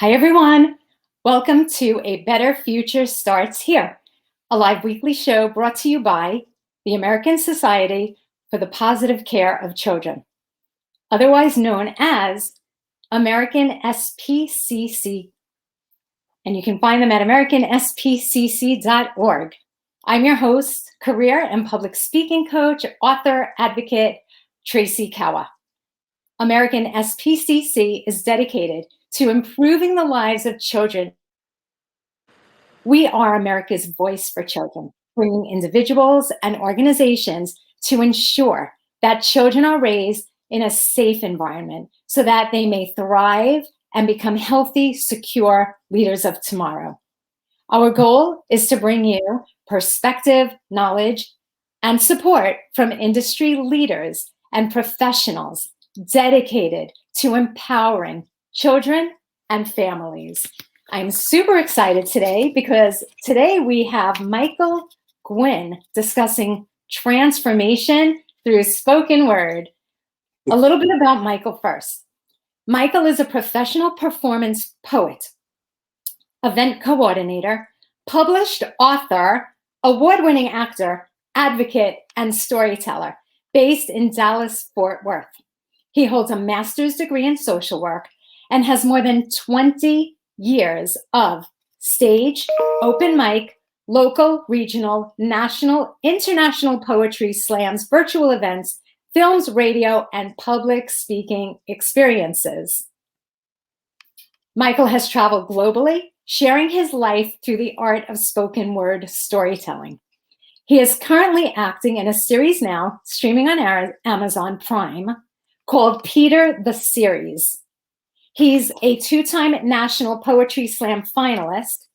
Hi, everyone. Welcome to A Better Future Starts Here, a live weekly show brought to you by the American Society for the Positive Care of Children, otherwise known as American SPCC. And you can find them at americanspcc.org. I'm your host, career and public speaking coach, author, advocate, Tracy Kawa. American SPCC is dedicated to improving the lives of children. We are America's voice for children, bringing individuals and organizations to ensure that children are raised in a safe environment so that they may thrive and become healthy, secure leaders of tomorrow. Our goal is to bring you perspective, knowledge, and support from industry leaders and professionals dedicated to empowering children and families. I'm super excited today because today we have Michael Guinn discussing transformation through spoken word. A little bit about Michael first. Michael is a professional performance poet, event coordinator, published author, award-winning actor, advocate, and storyteller based in Dallas, Fort Worth. He holds a master's degree in social work and has more than 20 years of stage, open mic, local, regional, national, international poetry slams, virtual events, films, radio, and public speaking experiences. Michael has traveled globally, sharing his life through the art of spoken word storytelling. He is currently acting in a series now, streaming on Amazon Prime, called Peter the Series. He's a two-time National Poetry Slam finalist.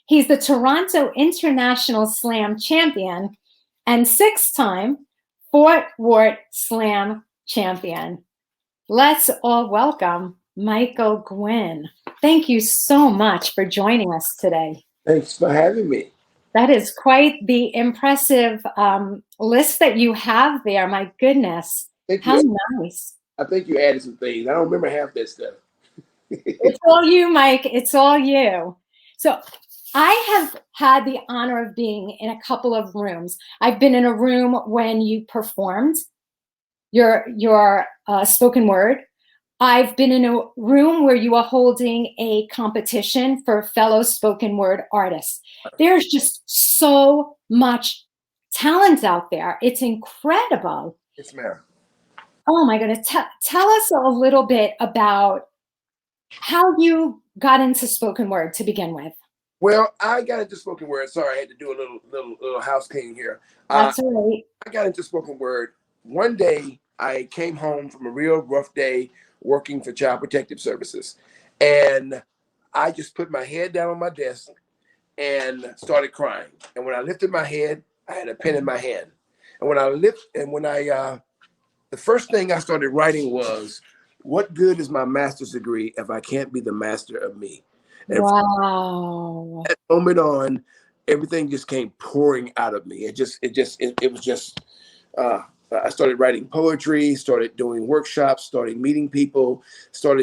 He's the Toronto International Slam champion and six-time Fort Worth Slam champion. Let's all welcome Michael Guinn. Thank you so much for joining us today. Thanks for having me. That is quite the impressive list that you have there. My goodness. How nice. I think you added some things. I don't remember half that stuff. It's all you, Mike. It's all you. So I have had the honor of being in a couple of rooms. I've been in a room when you performed your spoken word. I've been in a room where you are holding a competition for fellow spoken word artists. There's just so much talent out there. It's incredible. Yes, ma'am. Oh my goodness. Tell us a little bit about how you got into spoken word to begin with. Well, I got into spoken word. Sorry, I had to do a little house cleaning here. That's all right. I got into spoken word. One day, I came home from a real rough day working for Child Protective Services. And I just put my head down on my desk and started crying. And when I lifted my head, I had a pen in my hand. And the first thing I started writing was, what good is my master's degree if I can't be the master of me? And wow. From that moment on, everything just came pouring out of me. I started writing poetry, started doing workshops, started meeting people, that's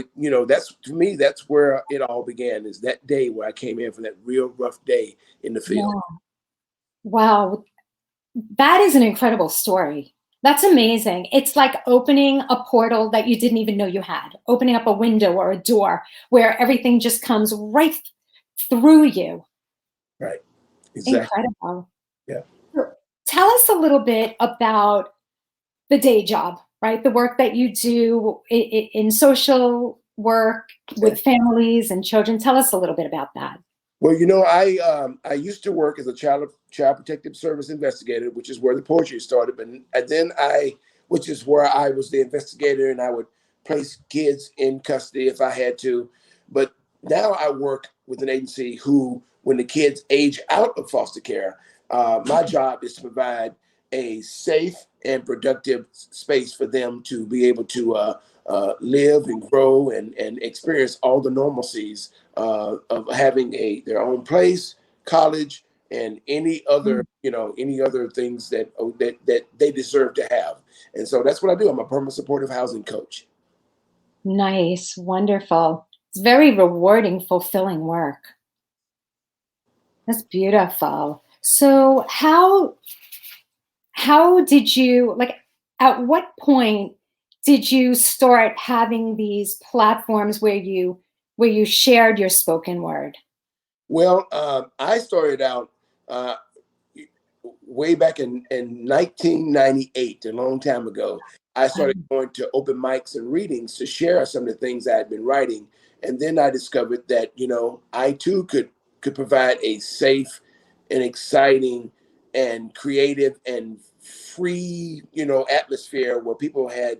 where it all began, is that day where I came in from that real rough day in the field. Yeah. Wow. That is an incredible story. That's amazing. It's like opening a portal that you didn't even know you had, opening up a window or a door where everything just comes right through you. Right. Exactly. Incredible. Yeah. So tell us a little bit about the day job, right? The work that you do in social work with families and children. Tell us a little bit about that. Well, I used to work as a child protective service investigator, which is where the poetry started. Which is where I was the investigator, and I would place kids in custody if I had to. But now I work with an agency who, when the kids age out of foster care, my job is to provide a safe and productive space for them to be able to live and grow and experience all the normalcies of having their own place, college, and any other things that they deserve to have. And so that's what I do. I'm a permanent supportive housing coach. Nice, wonderful. It's very rewarding, fulfilling work. That's beautiful. So how did you, like, at what point did you start having these platforms where you shared your spoken word? Well, I started out uh, way back in 1998, a long time ago. I started going to open mics and readings to share some of the things I had been writing, and then I discovered that I too could provide a safe and exciting and creative and free atmosphere where people had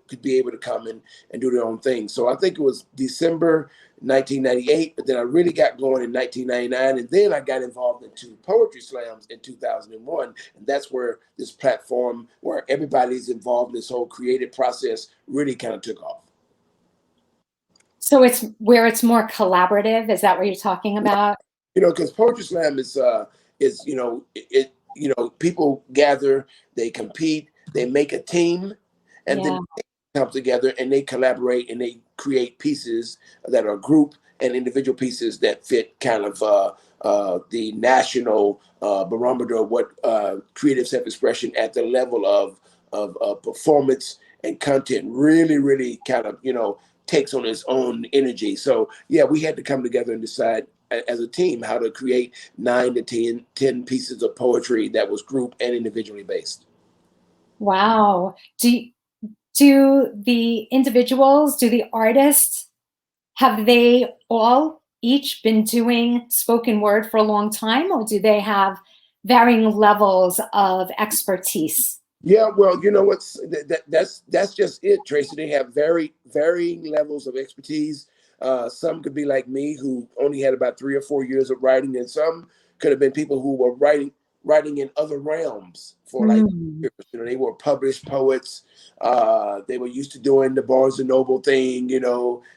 could be able to come and do their own thing. So I think it was December 1998, but then I really got going in 1999, and then I got involved in two poetry slams in 2001, and that's where this platform, where everybody's involved in this whole creative process, really kind of took off. So it's where it's more collaborative. Is that what you're talking about? Because poetry slam is people gather, they compete, they make a team, and then Yeah. come together and they collaborate and they create pieces that are group and individual pieces that fit kind of the national barometer of what creative self-expression at the level of performance and content really kind of takes on its own energy. So yeah, we had to come together and decide as a team how to create 9 to 10 pieces of poetry that was group and individually based. Wow. Do the individuals, do the artists, have they all each been doing spoken word for a long time, or do they have varying levels of expertise? Yeah, well, you know what's that's just it, Tracy. They have varying levels of expertise. Some could be like me, who only had about 3 or 4 years of writing, and some could have been people who were writing in other realms for like Mm. years. They were published poets. They were used to doing the Barnes and Noble thing,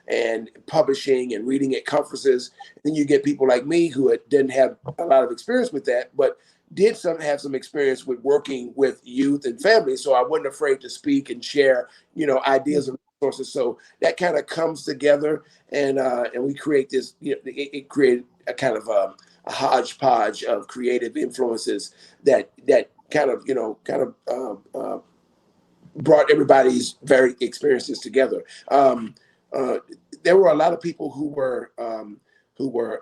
and publishing and reading at conferences. Then you get people like me who didn't have a lot of experience with that, but did have some experience with working with youth and families, so I wasn't afraid to speak and share, ideas and resources. So that kind of comes together, and we create this. It created a kind of a hodgepodge of creative influences that kind of brought everybody's varied experiences together. Uh, there were a lot of people who were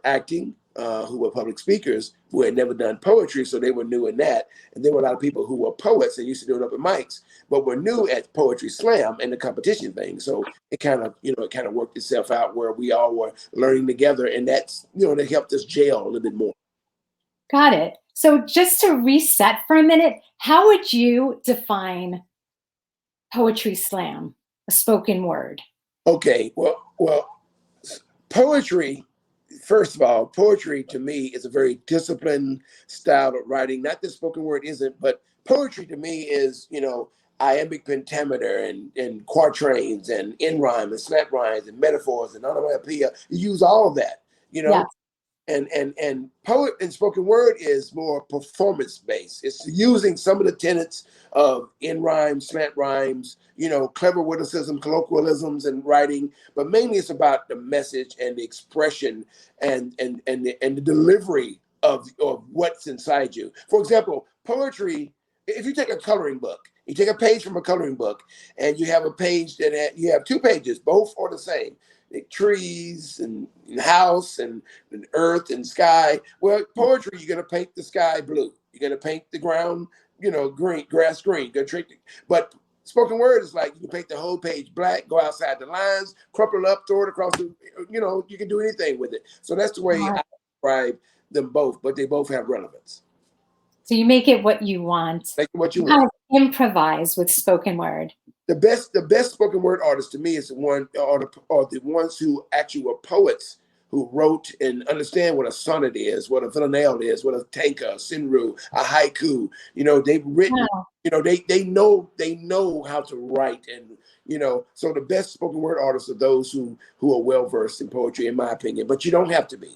acting, who were public speakers, who had never done poetry, so they were new in that. And there were a lot of people who were poets and used to do it open mics, but were new at poetry slam and the competition thing. So it kind of worked itself out where we all were learning together, and that's that helped us gel a little bit more. Got it. So just to reset for a minute, how would you define poetry slam, a spoken word? Okay, well, poetry. First of all, poetry to me is a very disciplined style of writing. Not that spoken word isn't, but poetry to me is, iambic pentameter and quatrains and in rhyme and slant rhymes and metaphors and onomatopoeia. You use all of that, you Yeah. know and poet and spoken word is more performance based. It's using some of the tenets of in rhymes, slant rhymes, clever witticism, colloquialisms, and writing, but mainly it's about the message and the expression and the delivery of what's inside you. For example, poetry. If you take a coloring book, you take a page from a coloring book, and you have a page you have two pages, both are the same, like trees and house and earth and sky. Well, poetry, you're gonna paint the sky blue. You're gonna paint the ground, green, grass green. But spoken word is like you can paint the whole page black, go outside the lines, crumple it up, throw it across the. You can do anything with it. So that's the way I describe them both, but they both have relevance. So you make it what you want. Make what you You want. kind of improvise with spoken word. The best spoken word artists to me is the ones who actually were poets who wrote and understand what a sonnet is, what a villanelle is, what a tanka, a sinru, a haiku. They've written. Wow. They know how to write, and so the best spoken word artists are those who are well versed in poetry, in my opinion. But you don't have to be.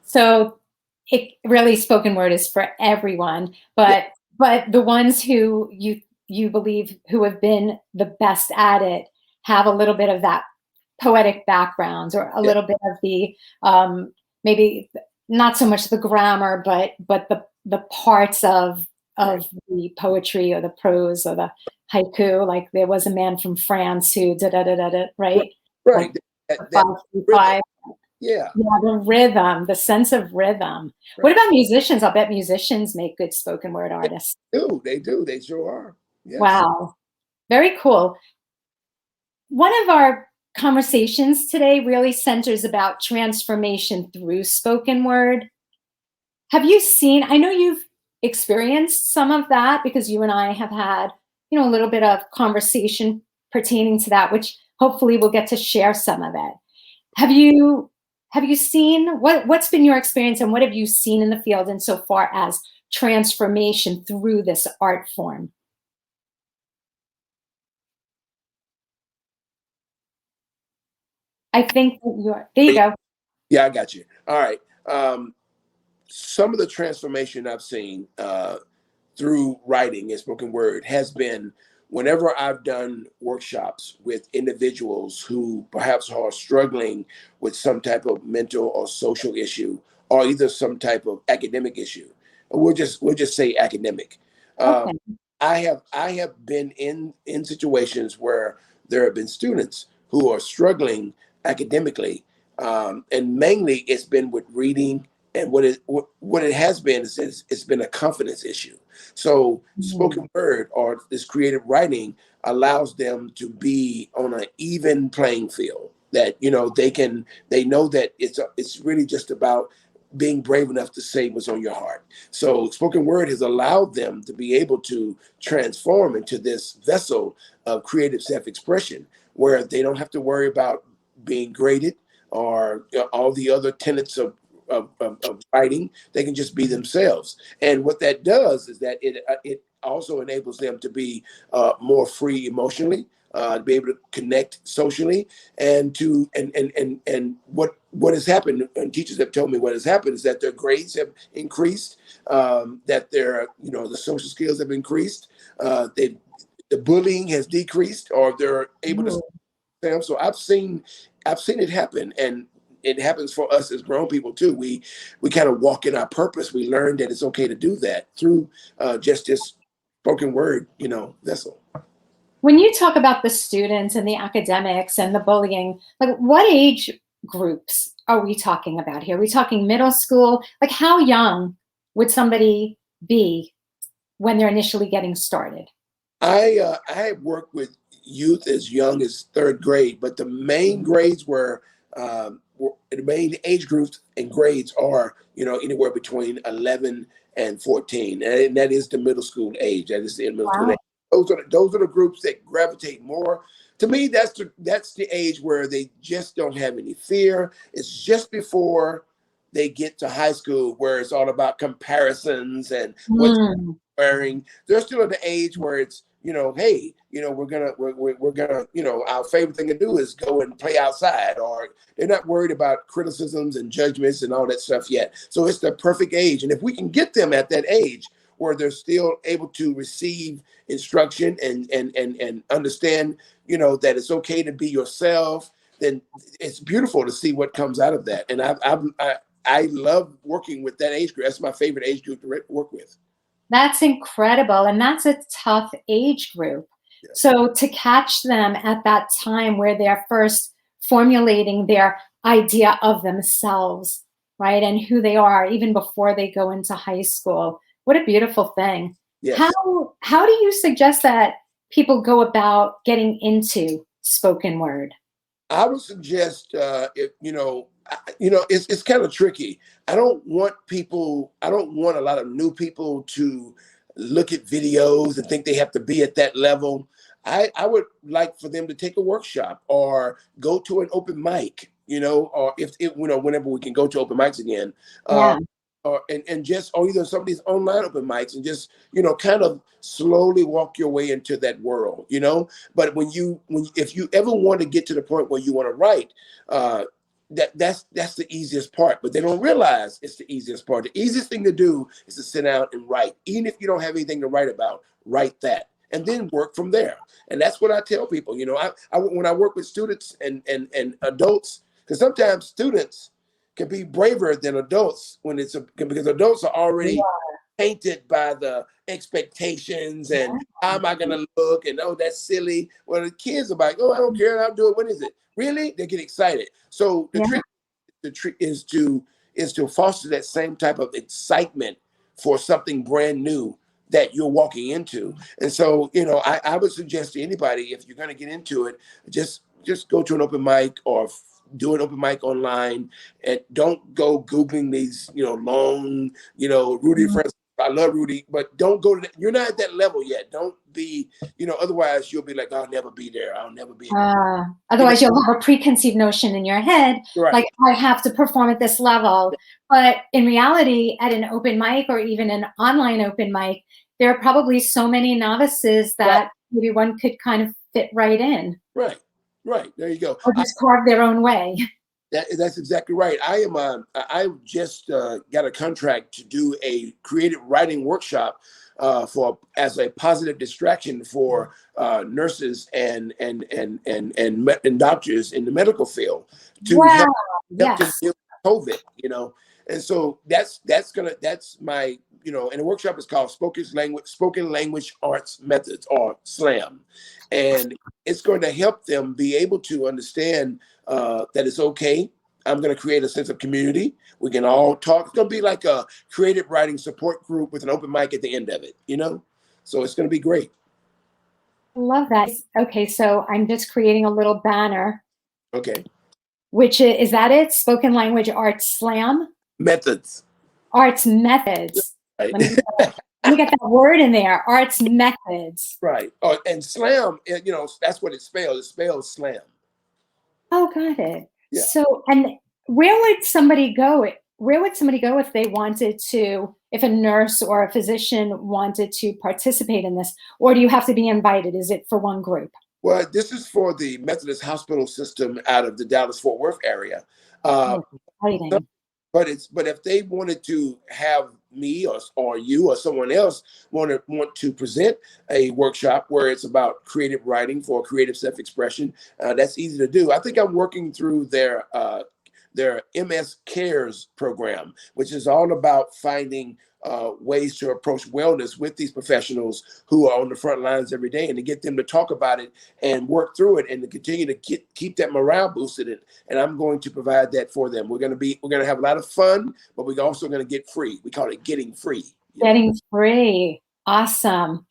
So it really, spoken word is for everyone, Yeah. but the ones who you believe who have been the best at it have a little bit of that poetic backgrounds, or a Yeah, little bit of the maybe not so much the grammar, but the parts right, of the poetry or the prose or the haiku. Like there was a man from France who da da da da da, right, right? Like right. the That 535. rhythm. Yeah, Yeah, the rhythm, the sense of rhythm. What right. about musicians? I'll bet musicians make good spoken word artists. They do. They sure are. Yes. Wow, very cool. One of our conversations today really centers about transformation through spoken word. Have you seen, I know you've experienced some of that because you and I have had, a little bit of conversation pertaining to that, which hopefully we'll get to share some of it. Have you seen what's been your experience, and what have you seen in the field insofar as transformation through this art form? I think that you're there you go. Yeah, I got you. All right. Some of the transformation I've seen through writing and spoken word has been whenever I've done workshops with individuals who perhaps are struggling with some type of mental or social issue, or either some type of academic issue. We'll just say academic. Uh, Okay. I have been in situations where there have been students who are struggling academically, and mainly it's been with reading. And what it has been is it's been a confidence issue. So Mhm. spoken word or this creative writing allows them to be on an even playing field. That they know that it's really just about being brave enough to say what's on your heart. So spoken word has allowed them to be able to transform into this vessel of creative self-expression, where they don't have to worry about being graded or all the other tenets of writing. They can just be themselves. And what that does is that it also enables them to be more free emotionally, to be able to connect socially, and what has happened. And teachers have told me what has happened is that their grades have increased, that their the social skills have increased, they the bullying has decreased, or they're able to. Ooh, So I've seen it happen, and it happens for us as grown people too. We kind of walk in our purpose. We learn that it's okay to do that through just this spoken word, vessel. when you talk about the students and the academics and the bullying, like what age groups are we talking about here? Are we talking middle school? Like how young would somebody be when they're initially getting started? I have worked with youth as young as third grade, but the main grades were the main age groups and grades are anywhere between 11 and 14, and that is the middle school age. That is the middle school age. Wow. Those are the groups that gravitate more. To me, that's the age where they just don't have any fear. It's just before they get to high school where it's all about comparisons and what's Mm. wearing. They're still at the age where it's hey, we're gonna our favorite thing to do is go and play outside, or they're not worried about criticisms and judgments and all that stuff yet. So it's the perfect age, and if we can get them at that age where they're still able to receive instruction and understand that it's okay to be yourself, then it's beautiful to see what comes out of that. And I love working with that age group. That's my favorite age group to work with. That's incredible. And that's a tough age group. Yeah. So to catch them at that time where they're first formulating their idea of themselves, right? And who they are, even before they go into high school. What a beautiful thing. How Yes. how do you suggest that people go about getting into spoken word? I would suggest if it's kind of tricky. I don't want a lot of new people to look at videos and think they have to be at that level. I would like for them to take a workshop or go to an open mic, or if whenever we can go to open mics again. Uh, Yeah. and just or either some of these online open mics, and just kind of slowly walk your way into that world. But if you ever want to get to the point where you want to write, that's the easiest part. But they don't realize it's the easiest part. The easiest thing to do is to sit down and write. Even if you don't have anything to write about, write that. and then work from there. And that's what I tell people. You know, when I work with students and adults, because sometimes students can be braver than adults because adults are already painted by the expectations and how am I going to look, and oh, that's silly. Well, the kids are like, oh, I don't care, I'll do it. When is it? Really? They get excited. So the trick is to foster that same type of excitement for something brand new that you're walking into. And so, you know, I would suggest to anybody, if you're going to get into it, just go to an open mic or do an open mic online, and don't go Googling these, you know, long, you know, Rudy Francis. I love Rudy, but don't go to that. You're not at that level yet. Don't be, you know, otherwise you'll be like, I'll never be there. I'll never be. Otherwise, you'll have a preconceived notion in your head, like I have to perform at this level. But in reality, at an open mic or even an online open mic, there are probably so many novices that maybe one could kind of fit right in. Right. There you go. Or just carve their own way. That's exactly right. I just got a contract to do a creative writing workshop as a positive distraction for nurses and doctors in the medical field to help them deal with COVID. You know, and so that's my, you know, and the workshop is called Spoken Language Arts Methods, or SLAM, and it's going to help them be able to understand that it's okay. I'm going to create a sense of community. We can all talk. It's going to be like a creative writing support group with an open mic at the end of it, you know? So it's going to be great. I love that. Okay, so I'm just creating a little banner. Okay. Which is that it? Spoken Language Arts Slam? Methods. Arts Methods. Right. Let me get that word in there. Arts Methods. Right. Oh, and slam, you know, that's what it spells. It spells slam. Oh, got it. Yeah. So, and where would somebody go? Where would somebody go if they wanted to, if a nurse or a physician wanted to participate in this? Or do you have to be invited? Is it for one group? Well, this is for the Methodist hospital system out of the Dallas-Fort Worth area. But if they wanted to have me or you or someone else want to present a workshop where it's about creative writing for creative self-expression, that's easy to do. I think I'm working through their MS Cares program, which is all about finding ways to approach wellness with these professionals who are on the front lines every day, and to get them to talk about it and work through it and to continue to keep that morale boosted. And I'm going to provide that for them. We're going to have a lot of fun, but we're also going to get free. We call it getting free. Getting free. Awesome.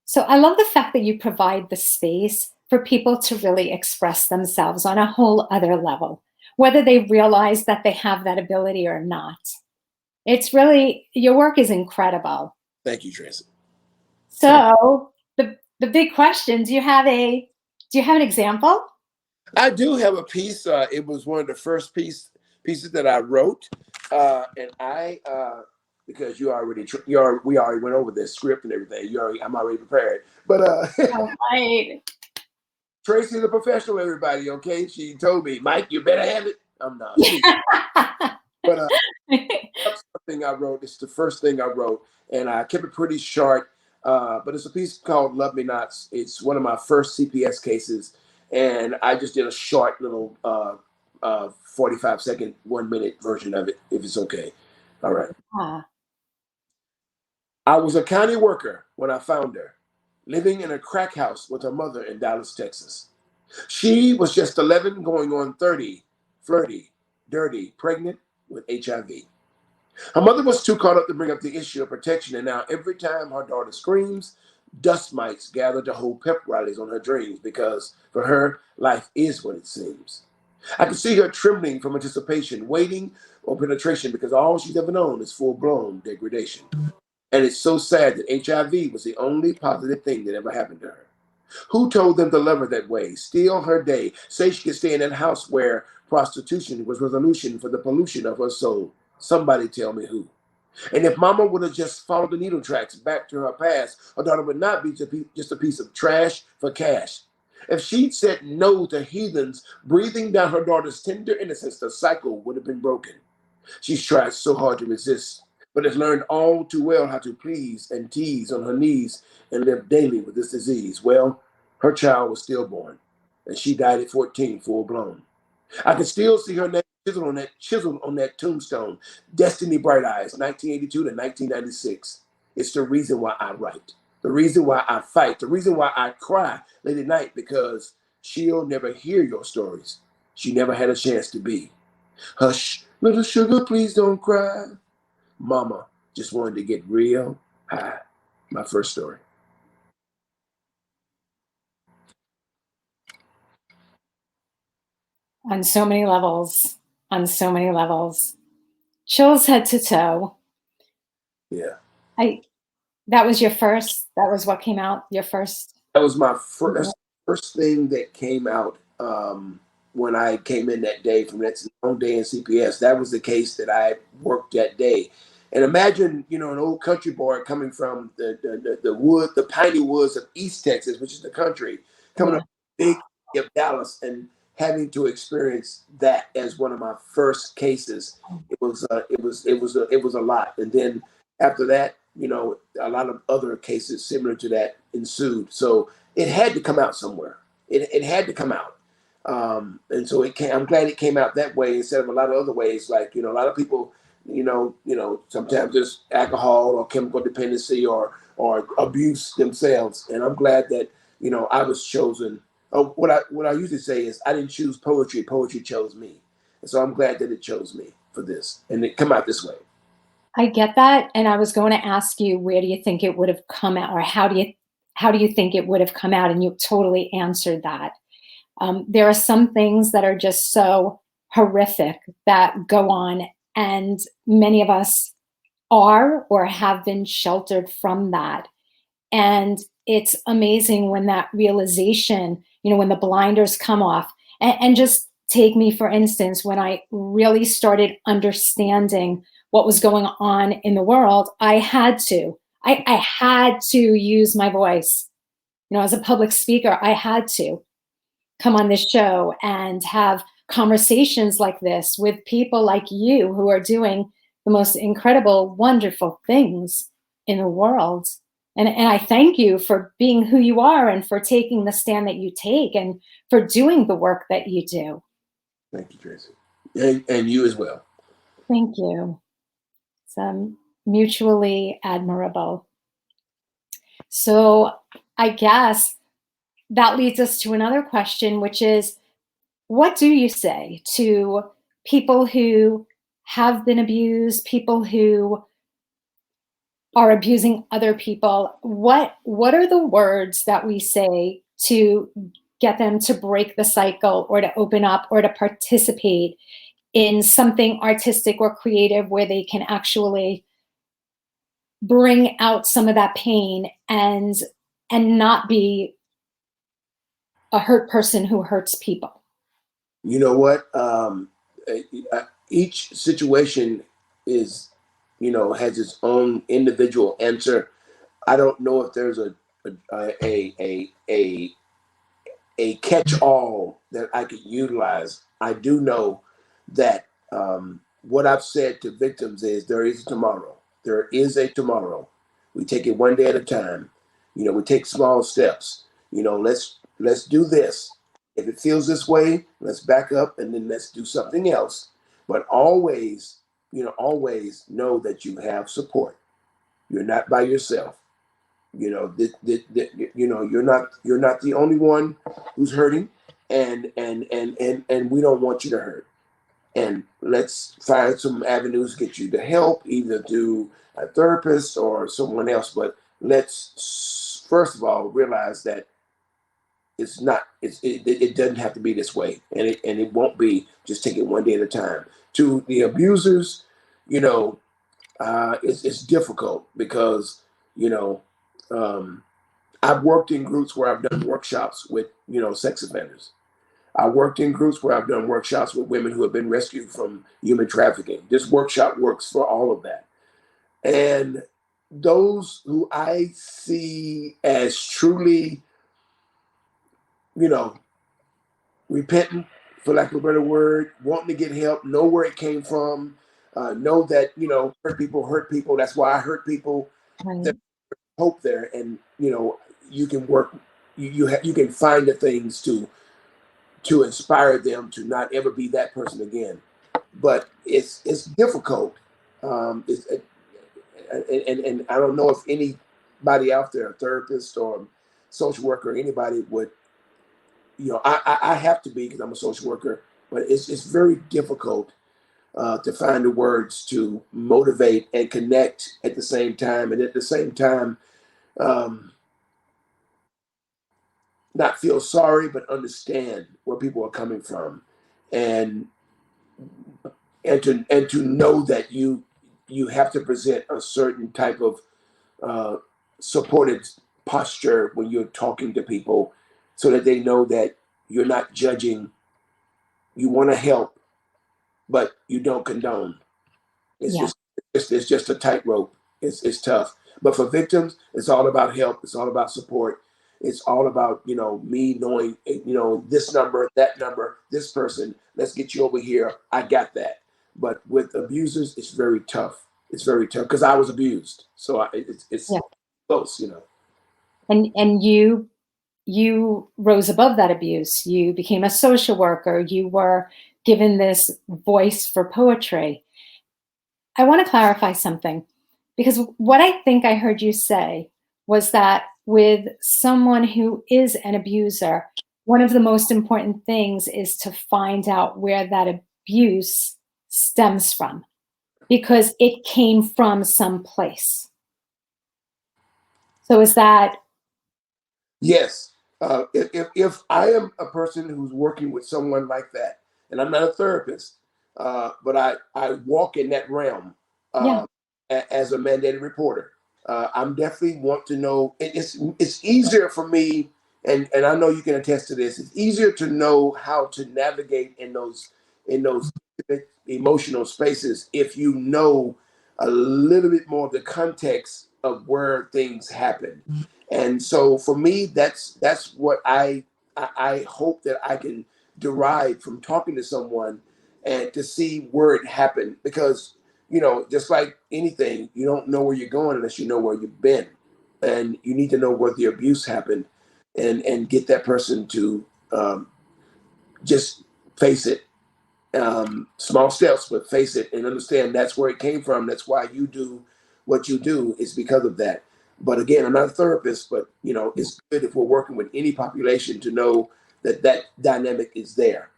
So I love the fact that you provide the space for people to really express themselves on a whole other level, whether they realize that they have that ability or not. It's really, your work is incredible. Thank you, Tracy. So the big question, do you have an example? I do have a piece. It was one of the first pieces that I wrote, and I because we already went over this script and everything. I'm already prepared. But right. Tracy's a professional, everybody. Okay, she told me, Mike, you better have it. I'm not. But something I wrote. It's the first thing I wrote, and I kept it pretty short. But it's a piece called "Love Me Not." It's one of my first CPS cases, and I just did a short little 45-second, 1 minute version of it, if it's okay. All right. I was a county worker when I found her, living in a crack house with her mother in Dallas, Texas. She was just 11, going on 30, flirty, dirty, pregnant with HIV. Her mother was too caught up to bring up the issue of protection, and now every time her daughter screams, dust mites gather to hold pep rallies on her dreams, because for her, life is what it seems. I could see her trembling from anticipation, waiting on penetration, because all she's ever known is full-blown degradation. And it's so sad that HIV was the only positive thing that ever happened to her. Who told them to love her that way, steal her day, say she could stay in that house where prostitution was resolution for the pollution of her soul? Somebody tell me who. And if mama would have just followed the needle tracks back to her past, her daughter would not be just a piece of trash for cash. If she'd said no to heathens breathing down her daughter's tender innocence, the cycle would have been broken. She's tried so hard to resist, but has learned all too well how to please and tease on her knees and live daily with this disease. Well, her child was stillborn, and she died at 14, full blown. I can still see her name chiseled on that tombstone. Destiny Bright Eyes, 1982 to 1996. It's the reason why I write, the reason why I fight, the reason why I cry late at night, because she'll never hear your stories. She never had a chance to be. Hush, little sugar, please don't cry. Mama just wanted to get real high. My first story. On so many levels, on so many levels. Chills head to toe. Yeah. I That was your first, that was what came out, your first. That was my first thing that came out when I came in that day from that long day in CPS. That was the case that I worked that day. And imagine, an old country boy coming from the piney woods of East Texas, which is the country, coming Yeah. up big of Dallas and having to experience that as one of my first cases. It was a lot. And then after that, a lot of other cases similar to that ensued. So it had to come out somewhere. It had to come out. And so it came. I'm glad it came out that way instead of a lot of other ways. Like, a lot of people, sometimes just alcohol or chemical dependency or abuse themselves. And I'm glad that, I was chosen. What I usually say is I didn't choose poetry. Poetry chose me. And so I'm glad that it chose me for this and it come out this way. I get that, and I was going to ask you, where do you think it would have come out, or how do you think it would have come out? And you totally answered that. There are some things that are just so horrific that go on, and many of us are or have been sheltered from that. And it's amazing when that realization, when the blinders come off. And just take me, for instance, when I really started understanding what was going on in the world, I had to use my voice. As a public speaker, I had to come on this show and have conversations like this with people like you who are doing the most incredible, wonderful things in the world. And I thank you for being who you are and for taking the stand that you take and for doing the work that you do. Thank you, Tracy. And you as well. Thank you. It's mutually admirable. So I guess that leads us to another question, which is, what do you say to people who have been abused, people who are abusing other people? What are the words that we say to get them to break the cycle or to open up or to participate in something artistic or creative where they can actually bring out some of that pain and not be a hurt person who hurts people? You know what? Each situation is, has its own individual answer. I don't know if there's a catch-all that I could utilize. I do know that what I've said to victims is there is a tomorrow. There is a tomorrow. We take it one day at a time. We take small steps. Let's do this. If it feels this way, let's back up and then let's do something else. But always, always know that you have support. You're not by yourself. You're not the only one who's hurting, and we don't want you to hurt. And let's find some avenues to get you to help, either through a therapist or someone else. But let's first of all realize that it doesn't have to be this way, and it won't be. Just take it one day at a time. To the abusers, it's difficult because you know. I've worked in groups where I've done workshops with, sex offenders. I worked in groups where I've done workshops with women who have been rescued from human trafficking. This workshop works for all of that. And those who I see as truly, you know, repentant, for lack of a better word, wanting to get help, know where it came from, Know that, you know, hurt people hurt people. That's why I hurt people. There's Right. hope there, and you know, you can work. You can find the things to inspire them to not ever be that person again. But it's difficult. It's, and I don't know if anybody out there, a therapist or social worker, anybody would, you know, I have to be because I'm a social worker, but it's very difficult to find the words to motivate and connect at the same time, and at the same time, um, not feel sorry, but understand where people are coming from, and and to know that you have to present a certain type of uh, supported posture when you're talking to people, so that they know that you're not judging. You want to help, but you don't condone. It's Yeah. just it's just a tightrope. It's tough. But for victims, it's all about help. It's all about support. It's all about, you know, me knowing, you know, this number, that number, this person. Let's get you over here. I got that. But with abusers, it's very tough. It's very tough because I was abused, so it's Yeah. close, you know. And you rose above that abuse. You became a social worker. You were given this voice for poetry. I want to clarify something, because what I think I heard you say was that with someone who is an abuser, one of the most important things is to find out where that abuse stems from, because it came from some place. So is that, Yes. If I am a person who's working with someone like that, and I'm not a therapist, but I walk in that realm yeah, uh, as a mandated reporter, I'm definitely want to know. It's easier for me, and I know you can attest to this. It's easier to know how to navigate in those emotional spaces if you know a little bit more of the context of where things happen. And so for me, that's what I hope that I can derive from talking to someone, and to see where it happened, because you know, just like anything, you don't know where you're going unless you know where you've been, and you need to know where the abuse happened, and get that person to just face it. Small steps, but face it and understand that's where it came from. That's why you do what you do. It's because of that. But again, I'm not a therapist, but you know, it's good if we're working with any population to know that that dynamic is there.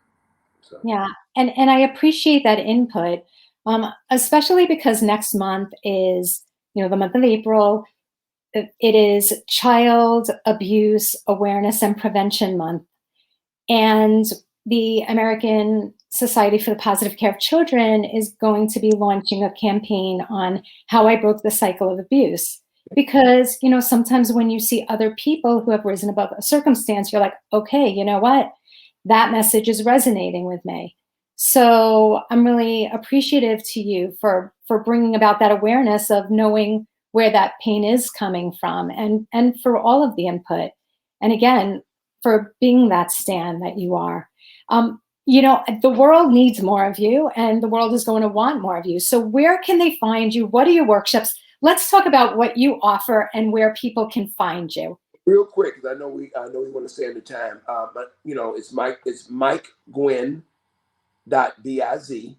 So yeah. And I appreciate that input, especially because next month is, the month of April. It is Child Abuse Awareness and Prevention Month. And the American Society for the Positive Care of Children is going to be launching a campaign on how I broke the cycle of abuse. Because, sometimes when you see other people who have risen above a circumstance, you're like, okay, you know what? That message is resonating with me. So I'm really appreciative to you for bringing about that awareness of knowing where that pain is coming from, and for all of the input. And again, for being that stand that you are. The world needs more of you, and the world is going to want more of you. So where can they find you? What are your workshops? Let's talk about what you offer and where people can find you. real quick, because I know we want to stay in the time, but you know, it's Mike Guinn .biz.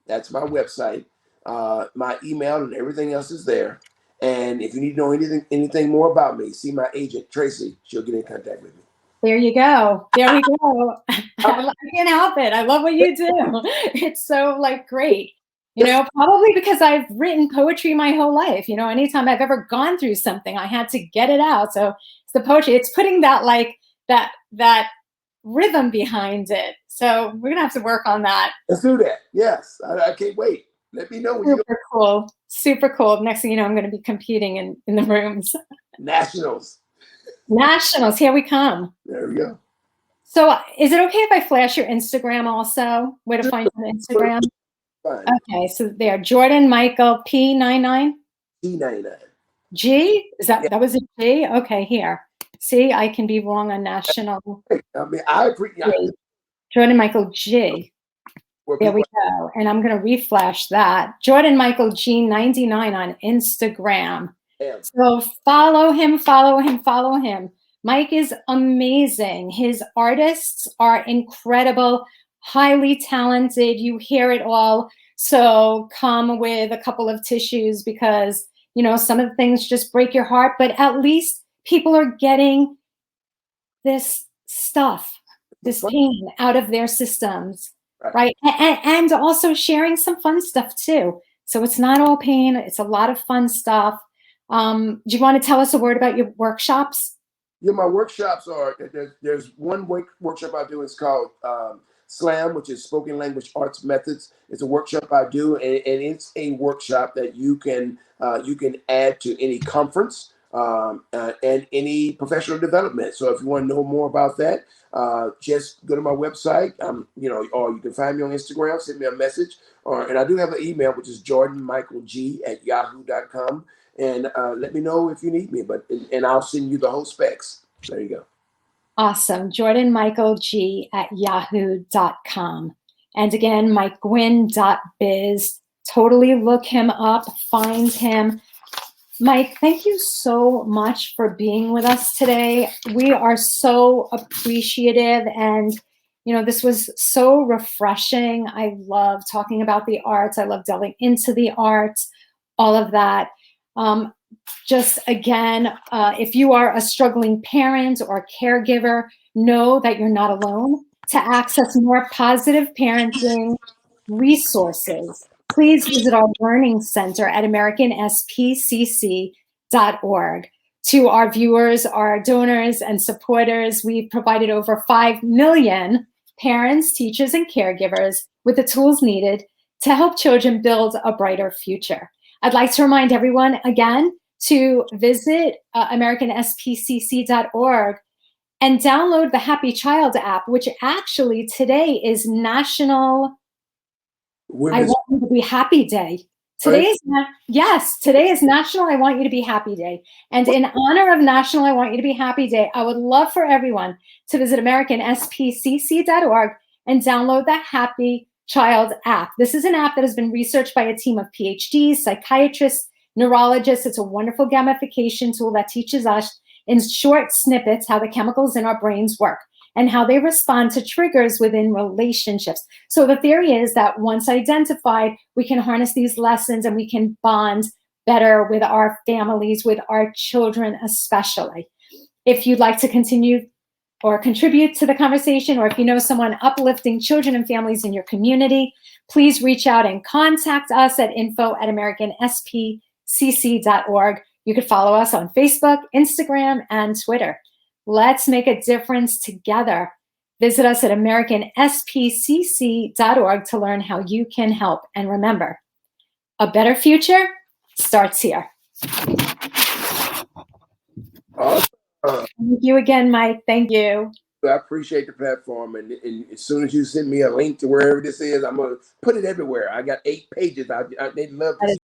That's my website. My email and everything else is there. And if you need to know anything more about me, see my agent Tracy. She'll get in contact with me. There you go. There we go. I can't help it. I love what you do. It's so great. Probably because I've written poetry my whole life. Anytime I've ever gone through something, I had to get it out. So it's the poetry. It's putting that rhythm behind it. So we're gonna have to work on that. Let's do that. Yes, I can't wait. Let me know when you go. Super cool. Super cool. Next thing you know, I'm going to be competing in the rooms. Nationals. Nationals, here we come. There we go. So is it okay if I flash your Instagram also? Where to find you on Instagram? Fine. Okay, so there, Jordan Michael P99. T99. G? Yeah. That was a G? Okay, here. See, I can be wrong on national. I mean, I appreciate. G. Jordan Michael G. where There we people. go. And I'm going to reflash that. Jordan Michael G99 on Instagram. Have. So follow him, follow him, follow him. Mike is amazing. His artists are incredible, highly talented. You hear it all. So come with a couple of tissues because, you know, some of the things just break your heart, but at least people are getting this stuff, this pain out of their systems, right? And also sharing some fun stuff too. So it's not all pain, it's a lot of fun stuff. Do you want to tell us a word about your workshops? Yeah, my workshops are there's one workshop I do. It's called SLAM, which is Spoken Language Arts Methods. It's a workshop I do, and it's a workshop that you can add to any conference and any professional development. So if you want to know more about that, just go to my website. Or you can find me on Instagram, send me a message, and I do have an email, which is jordanmichaelg@yahoo.com. And let me know if you need me, and I'll send you the whole specs. There you go. Awesome. jordanmichaelg@yahoo.com. And again, MikeGuinn.biz. Totally look him up, find him. Mike, thank you so much for being with us today. We are so appreciative, and you know, this was so refreshing. I love talking about the arts. I love delving into the arts, all of that. Just again, if you are a struggling parent or caregiver, know that you're not alone. To access more positive parenting resources, please visit our Learning Center at AmericanSPCC.org. To our viewers, our donors, and supporters, we've provided over 5 million parents, teachers, and caregivers with the tools needed to help children build a brighter future. I'd like to remind everyone again to visit AmericanSPCC.org and download the Happy Child app, which actually today is National I Want You to Be Happy Day. Today is National I Want You to Be Happy Day. And in honor of National I Want You to Be Happy Day, I would love for everyone to visit AmericanSPCC.org and download the Happy Child app. This is an app that has been researched by a team of PhDs, psychiatrists, neurologists. It's a wonderful gamification tool that teaches us in short snippets how the chemicals in our brains work and how they respond to triggers within relationships. So the theory is that once identified, we can harness these lessons and we can bond better with our families, with our children especially. If you'd like to continue or contribute to the conversation, or if you know someone uplifting children and families in your community, please reach out and contact us at info@AmericanSPCC.org. You could follow us on Facebook, Instagram, and Twitter. Let's make a difference together. Visit us at AmericanSPCC.org to learn how you can help. And remember, a better future starts here. Awesome. Thank you again, Mike. Thank you. I appreciate the platform, and as soon as you send me a link to wherever this is, I'm gonna put it everywhere. I got 8 pages. They'd love to see